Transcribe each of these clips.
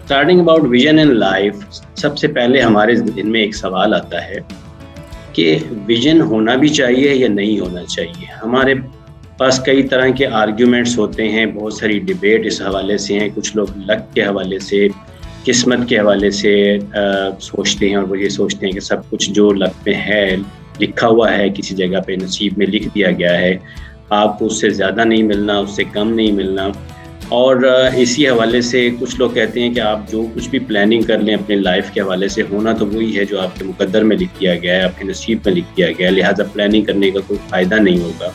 Starting about vision in life, سب سے پہلے ہمارے ذہن میں ایک سوال آتا ہے کہ ویژن ہونا بھی چاہیے یا نہیں ہونا چاہیے. ہمارے پاس کئی طرح کے آرگیومنٹس ہوتے ہیں، بہت ساری ڈیبیٹ اس حوالے سے ہیں. کچھ لوگ لک کے حوالے سے، قسمت کے حوالے سے سوچتے ہیں، اور وہ یہ سوچتے ہیں کہ سب کچھ جو لک میں ہے، لکھا ہوا ہے کسی جگہ پہ، نصیب میں لکھ دیا گیا ہے، آپ کو اس سے زیادہ نہیں ملنا، اس سے کم نہیں ملنا. اور اسی حوالے سے کچھ لوگ کہتے ہیں کہ آپ جو کچھ بھی پلاننگ کر لیں اپنے لائف کے حوالے سے، ہونا تو وہی ہے جو آپ کے مقدر میں لکھ دیا گیا ہے، آپ کے نصیب میں لکھ دیا گیا ہے، لہٰذا پلاننگ کرنے کا کوئی فائدہ نہیں ہوگا.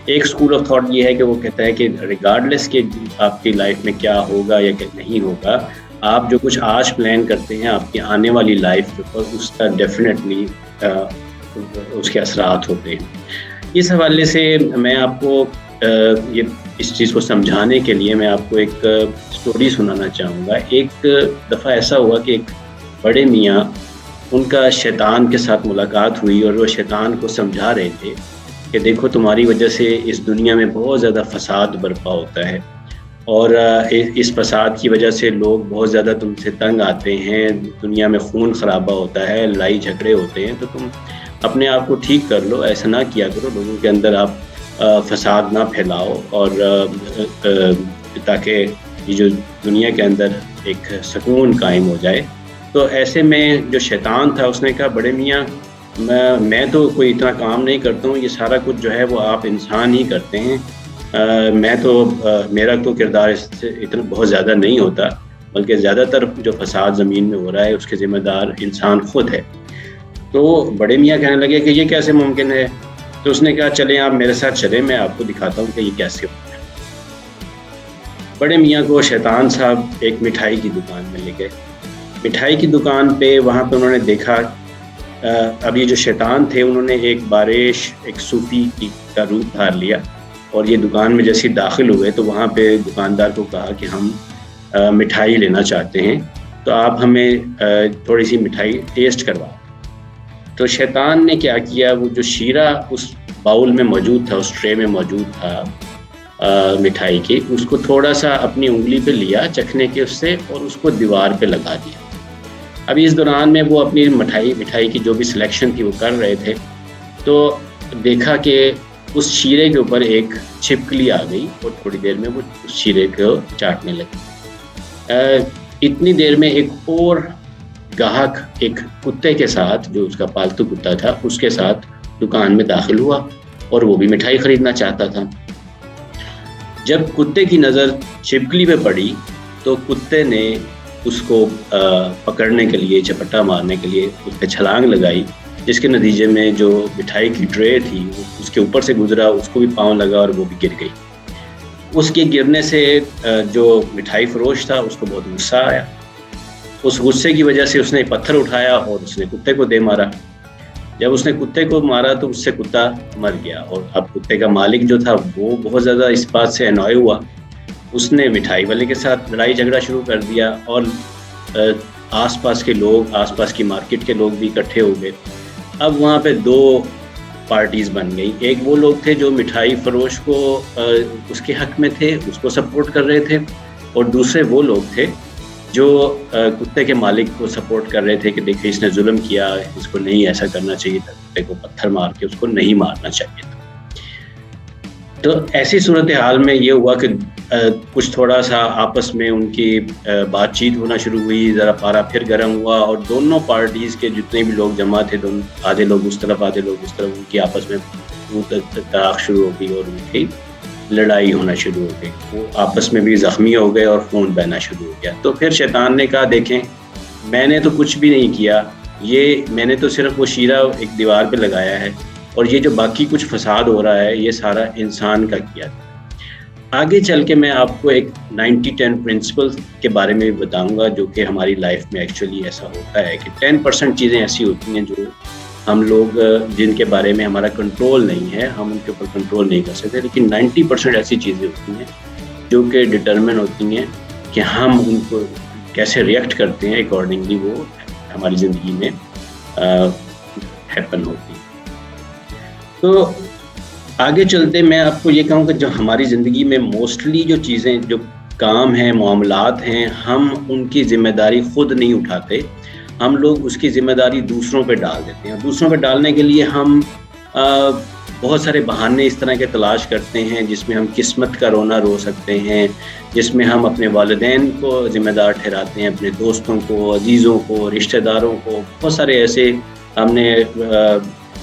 ایک اسکول آف تھاٹ یہ ہے کہ وہ کہتا ہے کہ ریگارڈلیس کہ آپ کی لائف میں کیا ہوگا یا کیا نہیں ہوگا، آپ جو کچھ آج پلان کرتے ہیں آپ کی آنے والی لائف کے اوپر اس کا ڈیفینیٹلی اس کے اثرات ہوتے ہیں. اس حوالے سے میں آپ کو یہ اس چیز کو سمجھانے کے لیے میں آپ کو ایک سٹوری سنانا چاہوں گا. ایک دفعہ ایسا ہوا کہ ایک بڑے میاں، ان کا شیطان کے ساتھ ملاقات ہوئی، اور وہ شیطان کو سمجھا رہے تھے کہ دیکھو تمہاری وجہ سے اس دنیا میں بہت زیادہ فساد برپا ہوتا ہے، اور اس فساد کی وجہ سے لوگ بہت زیادہ تم سے تنگ آتے ہیں، دنیا میں خون خرابہ ہوتا ہے، لڑائی جھگڑے ہوتے ہیں. تو تم اپنے آپ کو ٹھیک کر لو، ایسا نہ کیا کرو، لوگوں کے اندر آپ فساد نہ پھیلاؤ، اور تاکہ یہ جو دنیا کے اندر ایک سکون قائم ہو جائے. تو ایسے میں جو شیطان تھا اس نے کہا بڑے میاں میں تو کوئی اتنا کام نہیں کرتا ہوں، یہ سارا کچھ جو ہے وہ آپ انسان ہی کرتے ہیں، میں تو میرا تو کردار اس سے اتنا بہت زیادہ نہیں ہوتا، بلکہ زیادہ تر جو فساد زمین میں ہو رہا ہے اس کے ذمہ دار انسان خود ہے. تو بڑے میاں کہنے لگے کہ یہ کیسے ممکن ہے؟ تو اس نے کہا چلیں آپ میرے ساتھ چلیں، میں آپ کو دکھاتا ہوں کہ یہ کیسے ہوتا ہے. بڑے میاں کو شیطان صاحب ایک مٹھائی کی دکان میں لے گئے. مٹھائی کی دکان پہ وہاں پہ انہوں نے دیکھا، اب یہ جو شیطان تھے انہوں نے ایک بارش، ایک صوفی کا روپ دھار لیا، اور یہ دکان میں جیسے داخل ہوئے تو وہاں پہ دکاندار کو کہا کہ ہم مٹھائی لینا چاہتے ہیں، تو آپ ہمیں تھوڑی سی مٹھائی ٹیسٹ کروا. تو شیطان نے کیا کیا، وہ جو شیرہ اس باؤل میں موجود تھا، اس ٹرے میں موجود تھا مٹھائی کی، اس کو تھوڑا سا اپنی انگلی پہ لیا چکھنے کے اس سے، اور اس کو دیوار پہ لگا دیا. ابھی اس دوران میں وہ اپنی مٹھائی کی جو بھی سلیکشن تھی وہ کر رہے تھے، تو دیکھا کہ اس شیرے کے اوپر ایک چھپکلی آ گئی، اور تھوڑی دیر میں وہ اس شیرے کو چاٹنے لگی. اتنی دیر میں ایک اور گاہک ایک کتے کے ساتھ، جو اس کا پالتو کتا تھا، اس کے ساتھ دکان میں داخل ہوا، اور وہ بھی مٹھائی خریدنا چاہتا تھا. جب کتے کی نظر چھپکلی پہ پڑی تو کتے نے اس کو پکڑنے کے لیے، چپٹا مارنے کے لیے اس پہ چھلانگ لگائی، جس کے نتیجے میں جو مٹھائی کی ٹرے تھی اس کے اوپر سے گزرا، اس کو بھی پاؤں لگا اور وہ بھی گر گئی. اس کے گرنے سے جو مٹھائی فروش تھا اس کو بہت غصہ آیا. اس غصے کی وجہ سے اس نے پتھر اٹھایا اور اس نے کتے کو دے مارا. جب اس نے کتے کو مارا تو اس سے کتا مر گیا، اور اب کتے کا مالک جو تھا وہ بہت زیادہ اس بات سے انوائے ہوا، اس نے مٹھائی والے کے ساتھ لڑائی جھگڑا شروع کر دیا، اور آس پاس کے لوگ، آس پاس کی مارکیٹ کے لوگ بھی اکٹھے ہو گئے. اب وہاں پہ دو پارٹیز بن گئی. ایک وہ لوگ تھے جو مٹھائی فروش کو اس کے حق میں تھے، اس کو سپورٹ کر رہے تھے، اور دوسرے وہ لوگ تھے جو کتے کے مالک کو سپورٹ کر رہے تھے کہ دیکھیں اس نے ظلم کیا، اس کو نہیں ایسا کرنا چاہیے تھا، کتے کو پتھر مار کے اس کو نہیں مارنا چاہیے تھا. تو ایسی صورتحال میں یہ ہوا کہ کچھ تھوڑا سا آپس میں ان کی بات چیت ہونا شروع ہوئی، ذرا پارا پھر گرم ہوا، اور دونوں پارٹیز کے جتنے بھی لوگ جمع تھے، آدھے لوگ اس طرف آدھے لوگ اس طرف، ان کی آپس میں تاخ شروع ہو گئی، اور ان کی لڑائی ہونا شروع ہو گئی. وہ آپس میں بھی زخمی ہو گئے اور خون بہنا شروع ہو گیا. تو پھر شیطان نے کہا دیکھیں میں نے تو کچھ بھی نہیں کیا، یہ میں نے تو صرف وہ شیرہ ایک دیوار پہ لگایا ہے، اور یہ جو باقی کچھ فساد ہو رہا ہے یہ سارا انسان کا کیا. آگے چل کے میں آپ کو ایک 90-10 پرنسپل کے بارے میں بھی بتاؤں گا، جو کہ ہماری لائف میں ایکچولی ایسا ہوتا ہے کہ 10% چیزیں ایسی ہوتی ہیں جو ہم لوگ، جن کے بارے میں ہمارا کنٹرول نہیں ہے، ہم ان کے اوپر کنٹرول نہیں کر سکتے، لیکن 90% ایسی چیزیں ہوتی ہیں جو کہ ڈٹرمن ہوتی ہیں کہ ہم ان کو کیسے ریئیکٹ کرتے ہیں، اکارڈنگلی وہ ہماری زندگی میں ہیپن ہوتی ہے. تو آگے چلتے میں آپ کو یہ کہوں کہ جو ہماری زندگی میں موسٹلی جو چیزیں جو کام ہیں، معاملات ہیں، ہم ان کی ذمہ داری خود نہیں اٹھاتے، ہم لوگ اس کی ذمہ داری دوسروں پہ ڈال دیتے ہیں. دوسروں پہ ڈالنے کے لیے ہم بہت سارے بہانے اس طرح کے تلاش کرتے ہیں جس میں ہم قسمت کا رونا رو سکتے ہیں، جس میں ہم اپنے والدین کو ذمہ دار ٹھہراتے ہیں، اپنے دوستوں کو، عزیزوں کو، رشتہ داروں کو. بہت سارے ایسے ہم نے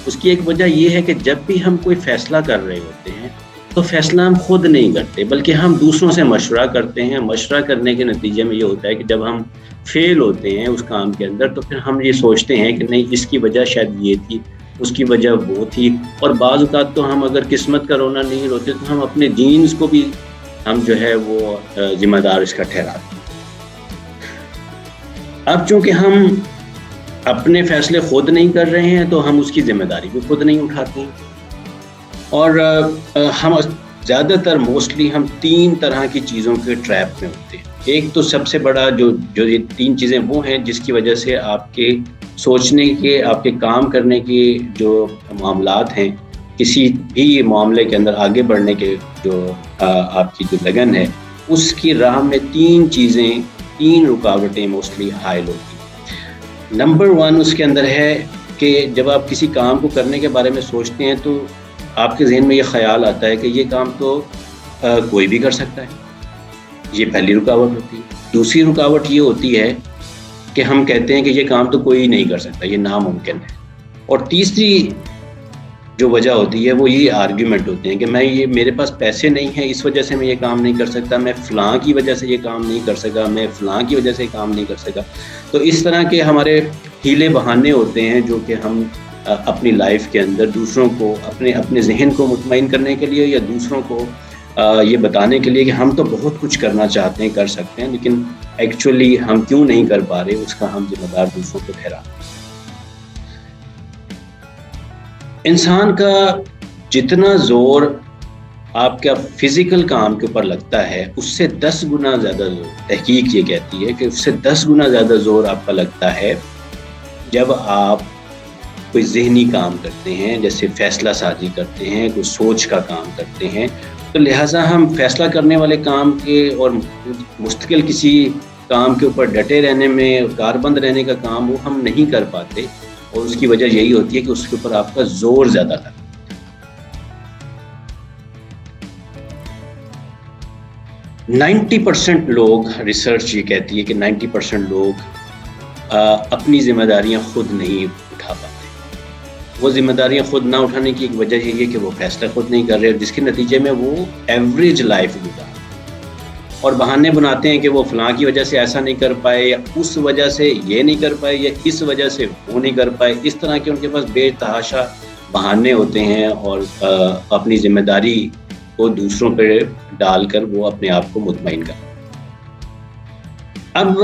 اس کی ایک وجہ یہ ہے کہ جب بھی ہم کوئی فیصلہ کر رہے ہوتے ہیں تو فیصلہ ہم خود نہیں کرتے بلکہ ہم دوسروں سے مشورہ کرتے ہیں. مشورہ کرنے کے نتیجے میں یہ ہوتا ہے کہ جب ہم فیل ہوتے ہیں اس کام کے اندر تو پھر ہم یہ سوچتے ہیں کہ نہیں، اس کی وجہ شاید یہ تھی، اس کی وجہ وہ تھی. اور بعض اوقات تو ہم اگر قسمت کا رونا نہیں روتے تو ہم اپنے جینز کو بھی ہم جو ہے وہ ذمہ دار اس کا ٹھہراتے ہیں. اب چونکہ ہم اپنے فیصلے خود نہیں کر رہے ہیں تو ہم اس کی ذمہ داری بھی خود نہیں اٹھاتے ہیں. اور ہم زیادہ تر موسٹلی ہم 3 طرح کی چیزوں کے ٹریپ میں ہوتے ہیں. ایک تو سب سے بڑا جو یہ 3 چیزیں وہ ہیں جس کی وجہ سے آپ کے سوچنے کے، آپ کے کام کرنے کے جو معاملات ہیں، کسی بھی معاملے کے اندر آگے بڑھنے کے جو آپ کی جو لگن ہے، اس کی راہ میں 3 رکاوٹیں موسٹلی حائل ہوتی ہیں. نمبر 1 اس کے اندر ہے کہ جب آپ کسی کام کو کرنے کے بارے میں سوچتے ہیں تو آپ کے ذہن میں یہ خیال آتا ہے کہ یہ کام تو کوئی بھی کر سکتا ہے. یہ پہلی رکاوٹ ہوتی ہے. دوسری رکاوٹ یہ ہوتی ہے کہ ہم کہتے ہیں کہ یہ کام تو کوئی نہیں کر سکتا، یہ ناممکن ہے. اور تیسری جو وجہ ہوتی ہے وہ یہ آرگیومنٹ ہوتے ہیں کہ میرے پاس پیسے نہیں ہیں، اس وجہ سے میں یہ کام نہیں کر سکتا، میں فلاں کی وجہ سے یہ کام نہیں کر سکا، میں فلاں کی وجہ سے یہ کام نہیں کر سکا. تو اس طرح کے ہمارے ہیلے بہانے ہوتے ہیں جو کہ ہم اپنی لائف کے اندر دوسروں کو، اپنے ذہن کو مطمئن کرنے کے لیے یا دوسروں کو یہ بتانے کے لیے کہ ہم تو بہت کچھ کرنا چاہتے ہیں، کر سکتے ہیں، لیکن ایکچولی ہم کیوں نہیں کر پا رہے، اس کا ہم ذمہ دار دوسروں کو ٹھہراتے ہیں. انسان کا جتنا زور آپ کا فزیکل کام کے اوپر لگتا ہے اس سے 10 گنا زیادہ زور، تحقیق یہ کہتی ہے کہ اس سے 10 گنا زیادہ زور آپ کا لگتا ہے جب آپ کوئی ذہنی کام کرتے ہیں، جیسے فیصلہ سازی کرتے ہیں، کوئی سوچ کا کام کرتے ہیں. تو لہٰذا ہم فیصلہ کرنے والے کام کے اور مستقل کسی کام کے اوپر ڈٹے رہنے میں، کاربند رہنے کا کام وہ ہم نہیں کر پاتے. اور اس کی وجہ یہی ہوتی ہے کہ اس کے اوپر آپ کا زور زیادہ لگتا ہے. 90% لوگ، ریسرچ یہ کہتی ہے کہ 90% لوگ اپنی ذمہ داریاں خود نہیں اٹھا پاتے. وہ ذمہ داریاں خود نہ اٹھانے کی ایک وجہ یہ ہے کہ وہ فیصلہ خود نہیں کر رہے، جس کے نتیجے میں وہ ایوریج لائف گزارتے اور بہانے بناتے ہیں کہ وہ فلاں کی وجہ سے ایسا نہیں کر پائے، یا اس وجہ سے یہ نہیں کر پائے، یا اس وجہ سے وہ نہیں کر پائے. اس طرح کے ان کے پاس بے تحاشا بہانے ہوتے ہیں اور اپنی ذمہ داری کو دوسروں پہ ڈال کر وہ اپنے آپ کو مطمئن کرتے ہیں. اب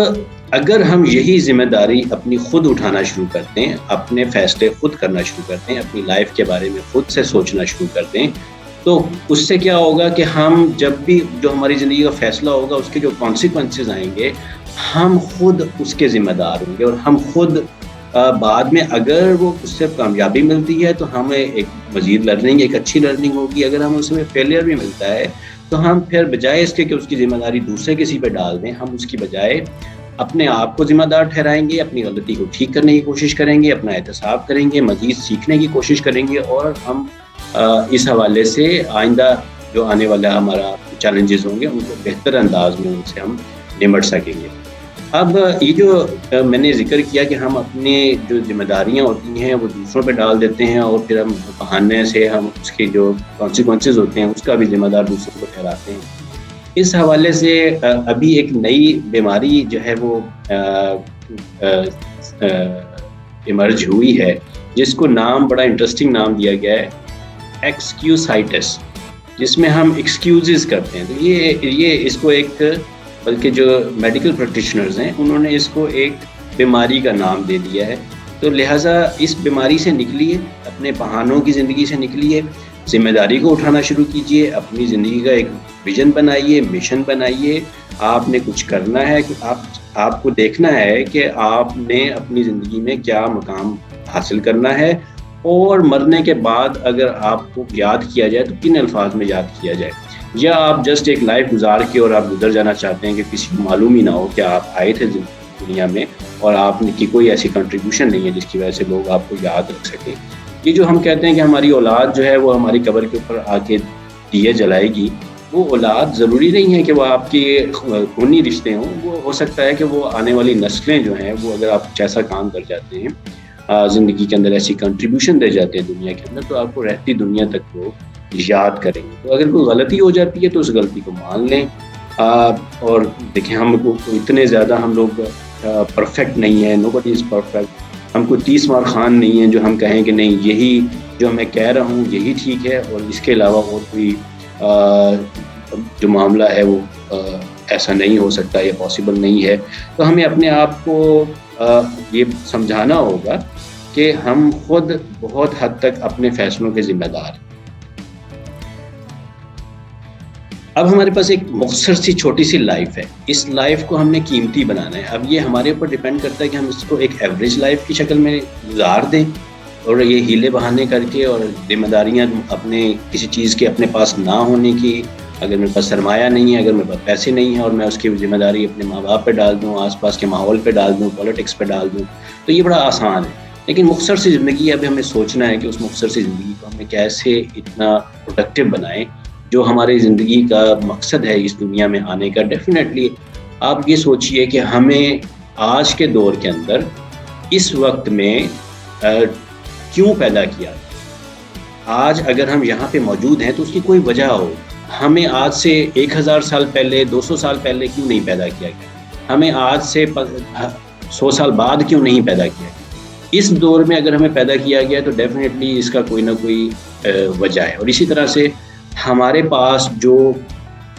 اگر ہم یہی ذمہ داری اپنی خود اٹھانا شروع کرتے ہیں، اپنے فیصلے خود کرنا شروع کرتے ہیں، اپنی لائف کے بارے میں خود سے سوچنا شروع کرتے ہیں، تو اس سے کیا ہوگا کہ ہم جب بھی جو ہماری زندگی کا فیصلہ ہوگا اس کے جو کانسیکوینسز آئیں گے، ہم خود اس کے ذمہ دار ہوں گے. اور ہم خود بعد میں اگر وہ اس سے کامیابی ملتی ہے تو ہمیں ایک مزید لرننگ، ایک اچھی لرننگ ہوگی. اگر ہم اس میں فیلئر بھی ملتا ہے تو ہم پھر بجائے اس کے کہ اس کی ذمہ داری دوسرے کسی پہ ڈال دیں، ہم اس کی بجائے اپنے آپ کو ذمہ دار ٹھہرائیں گے، اپنی غلطی کو ٹھیک کرنے کی کوشش کریں گے، اپنا احتساب کریں گے، مزید سیکھنے کی کوشش کریں گے، اور ہم اس حوالے سے آئندہ جو آنے والا ہمارا چیلنجز ہوں گے ان کو بہتر انداز میں ان سے ہم نمٹ سکیں گے. اب یہ جو میں نے ذکر کیا کہ ہم اپنے جو ذمہ داریاں ہوتی ہیں وہ دوسروں پہ ڈال دیتے ہیں اور پھر ہم بہانے سے ہم اس کے جو کانسیکوینسز ہوتے ہیں اس کا بھی ذمہ دار دوسروں کو ٹھہراتے ہیں. اس حوالے سے ابھی ایک نئی بیماری جو ہے وہ ایمرج ہوئی ہے، جس کو نام بڑا انٹرسٹنگ نام دیا گیا ہے، ایکسکیوسائٹس، جس میں ہم ایکسکیوزز کرتے ہیں. تو یہ اس کو ایک، بلکہ جو میڈیکل پریکٹیشنرز ہیں انہوں نے اس کو ایک بیماری کا نام دے دیا ہے. تو لہٰذا اس بیماری سے نکلیے، اپنے بہانوں کی زندگی سے نکلیے، ذمہ داری کو اٹھانا شروع کیجیے، اپنی زندگی کا ایک ویژن بنائیے، مشن بنائیے. آپ نے کچھ کرنا ہے، آپ کو دیکھنا ہے کہ آپ نے اپنی زندگی میں کیا مقام حاصل کرنا ہے، اور مرنے کے بعد اگر آپ کو یاد کیا جائے تو کن الفاظ میں یاد کیا جائے. یا آپ جسٹ ایک لائف گزار کے اور آپ گزر جانا چاہتے ہیں کہ کسی کو معلوم ہی نہ ہو کہ آپ آئے تھے دنیا میں اور آپ کی کوئی ایسی کنٹریبیوشن نہیں ہے جس کی وجہ سے لوگ آپ کو یاد رکھ سکیں. یہ جو ہم کہتے ہیں کہ ہماری اولاد جو ہے وہ ہماری قبر کے اوپر آ کے دیے جلائے گی، وہ اولاد ضروری نہیں ہے کہ وہ آپ کے خونی رشتے ہوں. وہ ہو سکتا ہے کہ وہ آنے والی نسلیں جو ہیں وہ اگر آپ کچھ ایسا کام کر جاتے ہیں زندگی کے اندر، ایسی کنٹریبیوشن دے جاتے ہیں دنیا کے اندر، تو آپ کو رہتی دنیا تک وہ یاد کریں گے. تو اگر کوئی غلطی ہو جاتی ہے تو اس غلطی کو مان لیں. اور دیکھیں ہم کو اتنے زیادہ ہم لوگ پرفیکٹ نہیں ہیں، نو بڈی از پرفیکٹ. ہم کو 30 مار خان نہیں ہیں جو ہم کہیں کہ نہیں یہی جو میں کہہ رہا ہوں یہی ٹھیک ہے اور اس کے علاوہ اور کوئی جو معاملہ ہے وہ ایسا نہیں ہو سکتا یا پاسبل نہیں ہے. تو ہمیں اپنے آپ کو یہ سمجھانا ہوگا کہ ہم خود بہت حد تک اپنے فیصلوں کے ذمہ دار ہیں. اب ہمارے پاس ایک مختصر سی چھوٹی سی لائف ہے، اس لائف کو ہم نے قیمتی بنانا ہے. اب یہ ہمارے اوپر ڈیپینڈ کرتا ہے کہ ہم اس کو ایک ایوریج لائف کی شکل میں گزار دیں اور یہ ہیلے بہانے کر کے اور ذمہ داریاں اپنے کسی چیز کے اپنے پاس نہ ہونے کی، اگر میرے پاس سرمایہ نہیں ہے، اگر میرے پاس پیسے نہیں ہیں اور میں اس کی ذمہ داری اپنے ماں باپ پہ ڈال دوں، آس پاس کے ماحول پہ ڈال دوں، پولیٹکس پہ ڈال دوں، تو یہ بڑا آسان ہے. لیکن مختصر سی زندگی اب ہمیں سوچنا ہے کہ اس مختصر سی زندگی کو ہمیں کیسے اتنا پروڈکٹیو بنائیں جو ہماری زندگی کا مقصد ہے اس دنیا میں آنے کا. ڈیفینیٹلی آپ یہ سوچئے کہ ہمیں آج کے دور کے اندر اس وقت میں کیوں پیدا کیا. آج اگر ہم یہاں پہ موجود ہیں تو اس کی کوئی وجہ ہو. ہمیں آج سے 1000 سال پہلے 200 سال پہلے کیوں نہیں پیدا کیا گیا، ہمیں آج سے 100 سال بعد کیوں نہیں پیدا کیا گیا. اس دور میں اگر ہمیں پیدا کیا گیا تو ڈیفینیٹلی اس کا کوئی نہ کوئی وجہ ہے. اور اسی طرح سے ہمارے پاس جو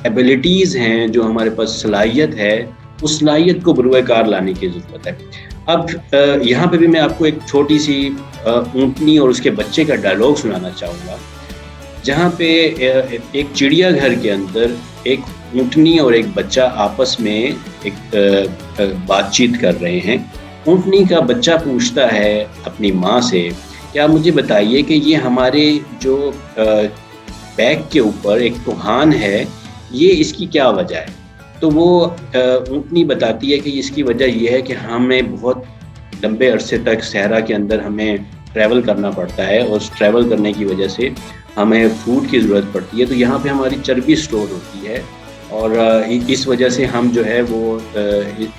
ایبلٹیز ہیں، جو ہمارے پاس صلاحیت ہے، اس صلاحیت کو بروئے کار لانے کی ضرورت ہے. اب یہاں پہ بھی میں آپ کو ایک چھوٹی سی اونٹنی اور اس کے بچے کا ڈائلاگ سنانا چاہوں گا، جہاں پہ ایک چڑیا گھر کے اندر ایک اونٹنی اور ایک بچہ آپس میں ایک بات چیت کر رہے ہیں. اونٹنی کا بچہ پوچھتا ہے اپنی ماں سے کہ آپ مجھے بتائیے کہ یہ ہمارے جو بیک کے اوپر ایک کوہان ہے، یہ اس کی کیا وجہ ہے. تو وہ اونٹنی بتاتی ہے کہ اس کی وجہ یہ ہے کہ ہمیں بہت لمبے عرصے تک صحرا کے اندر ہمیں ٹریول کرنا پڑتا ہے اور اس ٹریول کرنے کی وجہ سے ہمیں فوڈ کی ضرورت پڑتی ہے. تو یہاں پہ ہماری چربی سٹور ہوتی ہے اور اس وجہ سے ہم جو ہے وہ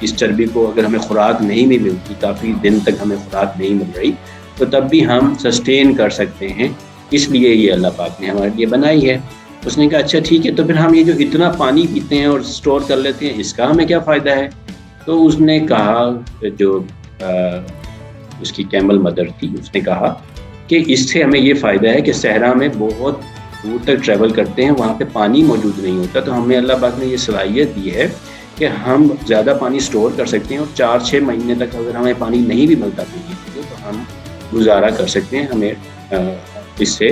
اس چربی کو اگر ہمیں خوراک نہیں بھی ملتی، کافی دن تک ہمیں خوراک نہیں مل رہی، تو تب بھی ہم سسٹین کر سکتے ہیں. اس لیے یہ اللہ پاک نے ہمارے لیے بنائی ہے. اس نے کہا اچھا ٹھیک ہے، تو پھر ہم یہ جو اتنا پانی پیتے ہیں اور سٹور کر لیتے ہیں، اس کا ہمیں کیا فائدہ ہے. تو اس نے کہا، جو اس کی کیمل مدر تھی، اس نے کہا کہ اس سے ہمیں یہ فائدہ ہے کہ صحرا میں بہت دور تک ٹریول کرتے ہیں، وہاں پہ پانی موجود نہیں ہوتا، تو ہمیں اللہ پاک نے یہ صلاحیت دی ہے کہ ہم زیادہ پانی سٹور کر سکتے ہیں اور 4-6 مہینے تک اگر ہمیں پانی نہیں بھی ملتا تو ہم گزارا کر سکتے ہیں. ہمیں اس سے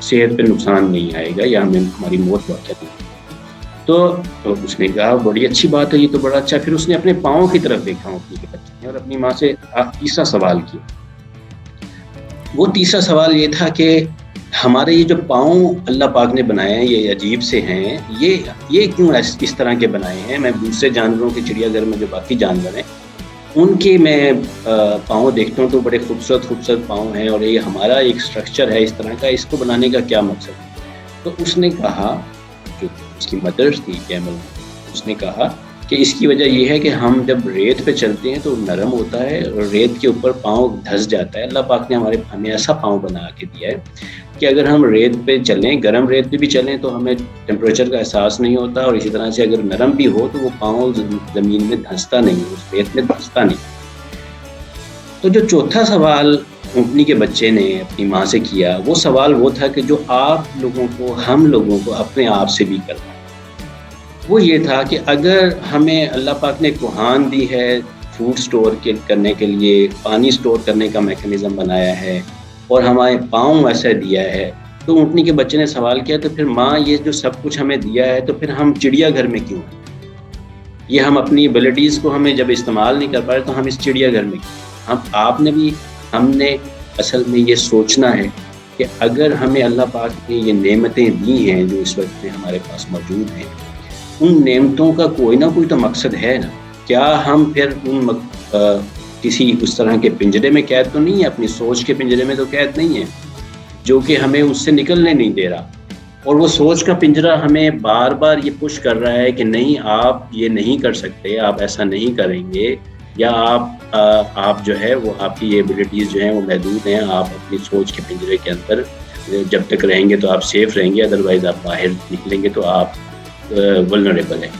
صحت پہ نقصان نہیں آئے گا یا ہمیں ہماری موت واقع نہیں. تو اس نے کہا بڑی اچھی بات ہے، یہ تو بڑا اچھا. پھر اس نے اپنے پاؤں کی طرف دیکھا اونٹنی کے بچے نے اور اپنی ماں سے تیسرا سوال کیا. وہ تیسرا سوال یہ تھا کہ ہمارے یہ جو پاؤں اللہ پاک نے بنائے ہیں یہ عجیب سے ہیں، یہ کیوں اس طرح کے بنائے ہیں. میں دوسرے جانوروں کے چڑیا گھر میں جو باقی جانور ہیں ان کے میں پاؤں دیکھتا ہوں تو بڑے خوبصورت پاؤں ہیں، اور یہ ہمارا ایک سٹرکچر ہے اس طرح کا، اس کو بنانے کا کیا مقصد ہے. تو اس نے کہا، جو اس کی مدر تھی کیمل، اس نے کہا کہ اس کی وجہ یہ ہے کہ ہم جب ریت پہ چلتے ہیں تو نرم ہوتا ہے اور ریت کے اوپر پاؤں دھس جاتا ہے. اللہ پاک نے ہمیں ایسا پاؤں بنا کے دیا ہے کہ اگر ہم ریت پہ چلیں، گرم ریت پہ بھی چلیں تو ہمیں ٹیمپریچر کا احساس نہیں ہوتا، اور اسی طرح سے اگر نرم بھی ہو تو وہ پاؤں زمین میں دھنستا نہیں، اس ریت میں دھنستا نہیں. تو جو چوتھا سوال اونٹنی کے بچے نے اپنی ماں سے کیا، وہ سوال وہ تھا کہ جو آپ لوگوں کو، ہم لوگوں کو اپنے آپ سے بھی کرنا. وہ یہ تھا کہ اگر ہمیں اللہ پاک نے کوہان دی ہے فوڈ سٹور کرنے کے لیے، پانی سٹور کرنے کا میکانزم بنایا ہے، اور ہمارے پاؤں ایسا دیا ہے، تو اونٹنی کے بچے نے سوال کیا تو پھر ماں یہ جو سب کچھ ہمیں دیا ہے تو پھر ہم چڑیا گھر میں کیوں ہیں؟ یہ ہم اپنی ایبلٹیز کو ہمیں جب استعمال نہیں کر پا رہے تو ہم اس چڑیا گھر میں کیوں؟ ہم نے اصل میں یہ سوچنا ہے کہ اگر ہمیں اللہ پاک نے یہ نعمتیں دی ہیں جو اس وقت میں ہمارے پاس موجود ہیں، ان نعمتوں کا کوئی نہ کوئی تو مقصد ہے نا. کیا ہم پھر کسی اس طرح کے پنجرے میں قید تو نہیں ہے، اپنی سوچ کے پنجرے میں تو قید نہیں ہے جو کہ ہمیں اس سے نکلنے نہیں دے رہا، اور وہ سوچ کا پنجرہ ہمیں بار بار یہ پش کر رہا ہے کہ نہیں آپ یہ نہیں کر سکتے، آپ ایسا نہیں کریں گے، یا آپ جو ہے وہ آپ کی یہ ایبلٹیز جو ہیں وہ محدود ہیں، آپ اپنی سوچ کے پنجرے کے اندر جب تک رہیں گے تو آپ سیف رہیں گے، ادروائز آپ باہر نکلیں گے تو آپ ولنریبل ہیں.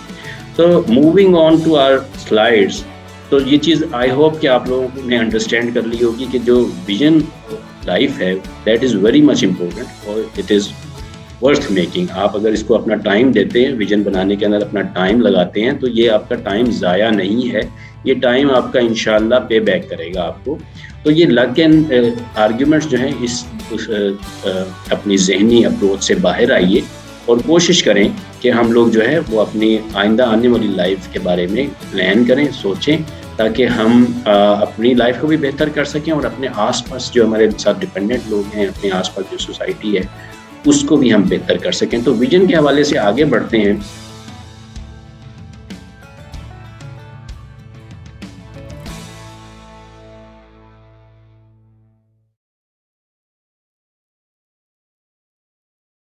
تو moving on to our slides, تو یہ چیز آئی ہوپ کہ آپ لوگوں نے انڈرسٹینڈ کر لی ہوگی کہ جو ویژن لائف ہے that is very much important اور اٹ از ورتھ میکنگ. آپ اگر اس کو اپنا ٹائم دیتے ہیں، ویژن بنانے کے اندر اپنا ٹائم لگاتے ہیں، تو یہ آپ کا ٹائم ضائع نہیں ہے، یہ ٹائم آپ کا انشاءاللہ پے بیک کرے گا آپ کو. تو یہ لک اینڈ آرگیومنٹس جو ہیں اس اپنی ذہنی اپروچ سے باہر آئیے اور کوشش کریں کہ ہم لوگ جو ہے وہ اپنی آئندہ آنے والی لائف کے بارے میں پلان کریں، سوچیں، تاکہ ہم اپنی لائف کو بھی بہتر کر سکیں اور اپنے آس پاس جو ہمارے ساتھ ڈپینڈنٹ لوگ ہیں، اپنے آس پاس جو سوسائٹی ہے اس کو بھی ہم بہتر کر سکیں. تو ویژن کے حوالے سے آگے بڑھتے ہیں.